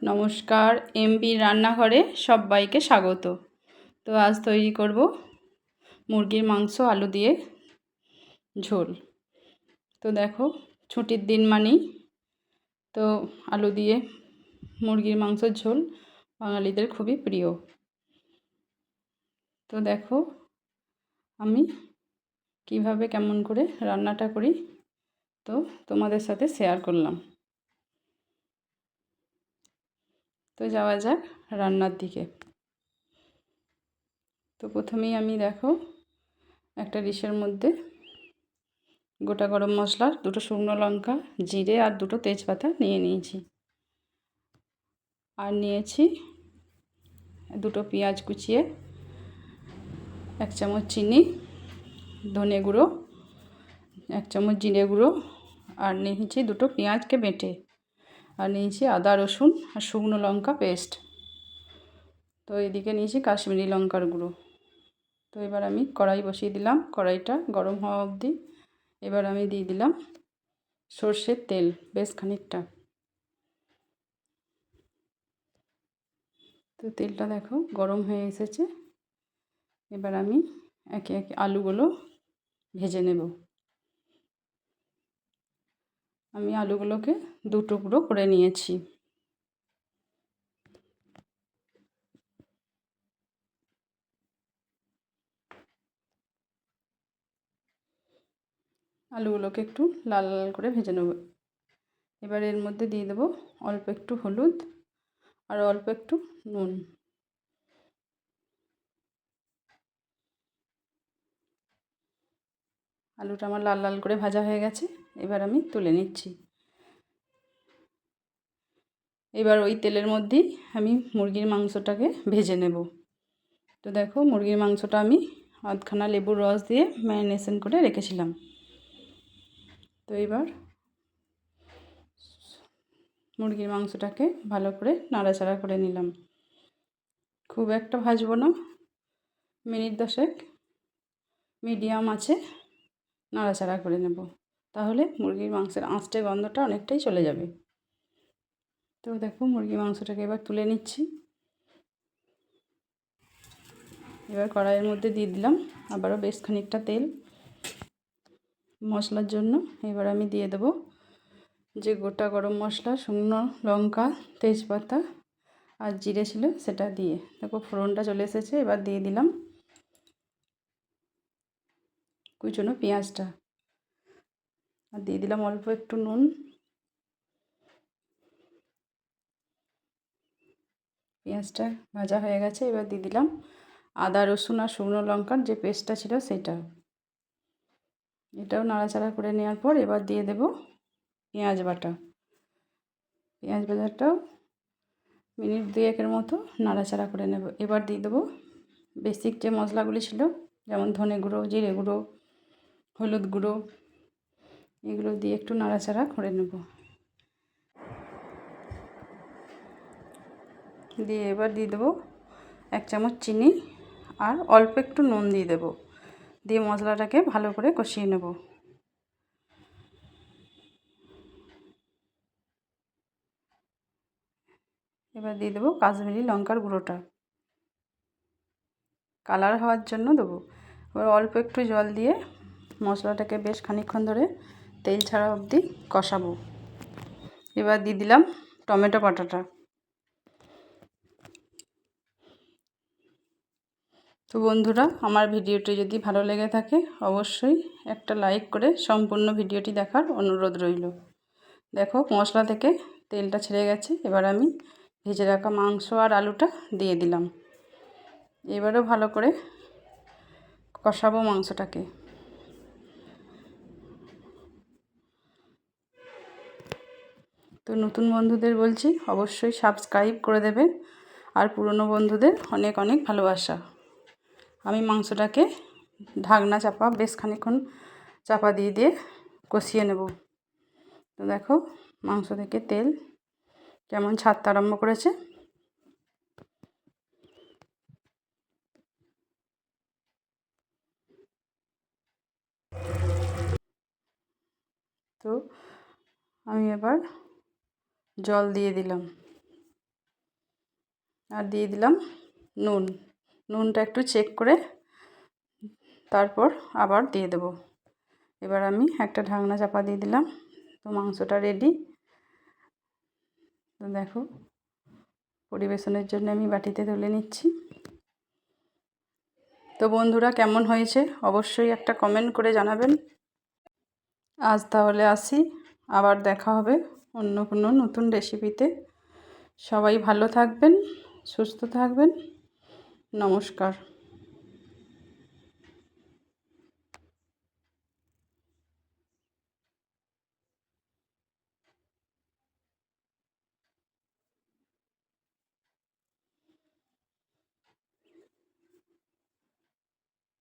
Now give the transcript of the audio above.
নমস্কার, এমবি রান্নাঘরে সবাইকে স্বাগত। তো আজ তৈরি করব মুরগির মাংস আলু দিয়ে ঝোল। তো দেখো, ছুটির দিন মানেই তো আলু দিয়ে মুরগির মাংসের ঝোল বাঙালিদের খুবই প্রিয়। তো দেখো আমি কিভাবে কেমন করে রান্নাটা করি তো তোমাদের সাথে শেয়ার করলাম। তো যাওয়া যাক রান্নার দিকে। তো প্রথমেই আমি দেখো একটা ডিশের মধ্যে গোটা গরম মশলা, দুটো শুকনো লঙ্কা, জিরে আর দুটো তেজপাতা নিয়ে নিয়েছি। আর নিয়েছি দুটো পেঁয়াজ কুচিয়ে, 1 চামচ চিনি, ধনে গুঁড়ো, 1 চামচ জিরে গুঁড়ো, আর নিয়েছি দুটো পেঁয়াজকে বেটে, আর নিয়েছি আদা রসুন আর শুকনো লঙ্কা পেস্ট। তো এদিকে নিয়েছি কাশ্মীরি লঙ্কার গুঁড়ো। তো এবার আমি কড়াই বসিয়ে দিলাম, কড়াইটা গরম হওয়া অবধি। এবার আমি দিয়ে দিলাম সর্ষের তেল বেশ খানিকটা। তো তেলটা দেখো গরম হয়ে এসেছে। এবার আমি একে একে আলুগুলো ভেজে নেব। আমি আলুগুলোকে 2 টুকরো করে নিয়েছি। আলুগুলোকে একটু লাল লাল করে ভেজে নেব। এবার এর মধ্যে দিয়ে দেব অল্প একটু হলুদ আর অল্প একটু নুন। আলুটা আমার লাল লাল করে ভাজা হয়ে গেছে, এবার আমি তুলে নিচ্ছি। এবার ওই তেলের মধ্যেই আমি মুরগির মাংসটাকে ভেজে নেব। তো দেখো মুরগির মাংসটা আমি আধখানা লেবুর রস দিয়ে ম্যারিনেশন করে রেখেছিলাম। তো এবার মুরগির মাংসটাকে ভালো করে নাড়াচাড়া করে নিলাম। খুব একটা ভাজবো না, মিনিট 10 মিডিয়াম আছে নাড়াচাড়া করে নেব, তাহলে মুরগির মাংসের আঁচটে গন্ধটা অনেকটাই চলে যাবে। তো দেখো মুরগির মাংসটাকে এবার তুলে নিচ্ছি। এবার কড়াইয়ের মধ্যে দিয়ে দিলাম আবারও বেশ খানিকটা তেল মশলার জন্য। এবার আমি দিয়ে দেব যে গোটা গরম মশলা, শুকনো লঙ্কা, তেজপাতা আর জিরে ছিল সেটা দিয়ে দেখো ফোড়নটা চলে এসেছে। এবার দিয়ে দিলাম কুচনো পেঁয়াজটা, আর দিয়ে দিলাম অল্প একটু নুন। পেঁয়াজটা ভাজা হয়ে গেছে, এবার দিয়ে দিলাম আদা রসুন আর শুকনো লঙ্কার যে পেস্টটা ছিল সেটা। এটাও নাড়াচাড়া করে নেওয়ার পর এবার দিয়ে দেব পেঁয়াজ বাটা। পেঁয়াজ বাটাটাও মিনিট 2-1 মতো নাড়াচাড়া করে নেব। এবার দিয়ে দেবো বেসিক যে মশলাগুলি ছিল, যেমন ধনে গুঁড়ো, জিরে গুঁড়ো, হলুদ গুঁড়ো, এগুলো দিয়ে একটু নাড়াচাড়া করে নেব। দিয়ে এবার দিয়ে দেবো 1 চামচ চিনি আর অল্প একটু নুন দিয়ে দেবো। দিয়ে মশলাটাকে ভালো করে কষিয়ে নেব। এবার দিয়ে দেবো কাশ্মীরি লঙ্কার গুঁড়োটা, কালার হওয়ার জন্য দেবো। এবার অল্প একটু জল দিয়ে মশলাটাকে বেশ খানিকক্ষণ ধরে তেল ছাড়া অবধি কষাবো। এবার দিয়ে দিলাম টমেটো বাটাটা। তো বন্ধুরা, আমার ভিডিওটি যদি ভালো লেগে থাকে অবশ্যই একটা লাইক করে সম্পূর্ণ ভিডিওটি দেখার অনুরোধ রইল। দেখো মশলা থেকে তেলটা ছেড়ে গেছে। এবার আমি ভেজে রাখা মাংস আর আলুটা দিয়ে দিলাম। এবারও ভালো করে কষাবো মাংসটাকে। তো নতুন বন্ধুদের বলছি অবশ্যই সাবস্ক্রাইব করে দেবে, আর পুরনো বন্ধুদের অনেক অনেক ভালোবাসা। আমি মাংসটাকে ঢাকনা চাপা বেশ খানিকক্ষণ চাপা দিয়ে দিয়ে কষিয়ে নেব। তো দেখো মাংস থেকে তেল কেমন ছাড়তে আরম্ভ করেছে। তো আমি এবার জল দিয়ে দিলাম। আর দিয়ে দিলাম নুনটা একটু চেক করে তারপর আবার দিয়ে দেব। এবার আমি একটা ঢাকনা চাপা দিয়ে দিলাম। তো মাংসটা রেডি। তো দেখো, পরিবেশনের জন্য আমি বাটিতে তুলে নিচ্ছি। তো বন্ধুরা, কেমন হয়েছে অবশ্যই একটা কমেন্ট করে জানাবেন। আজ তাহলে আসি, আবার দেখা হবে অন্য কোনো নতুন রেসিপিতে। সবাই ভালো থাকবেন, সুস্থ থাকবেন। নমস্কার।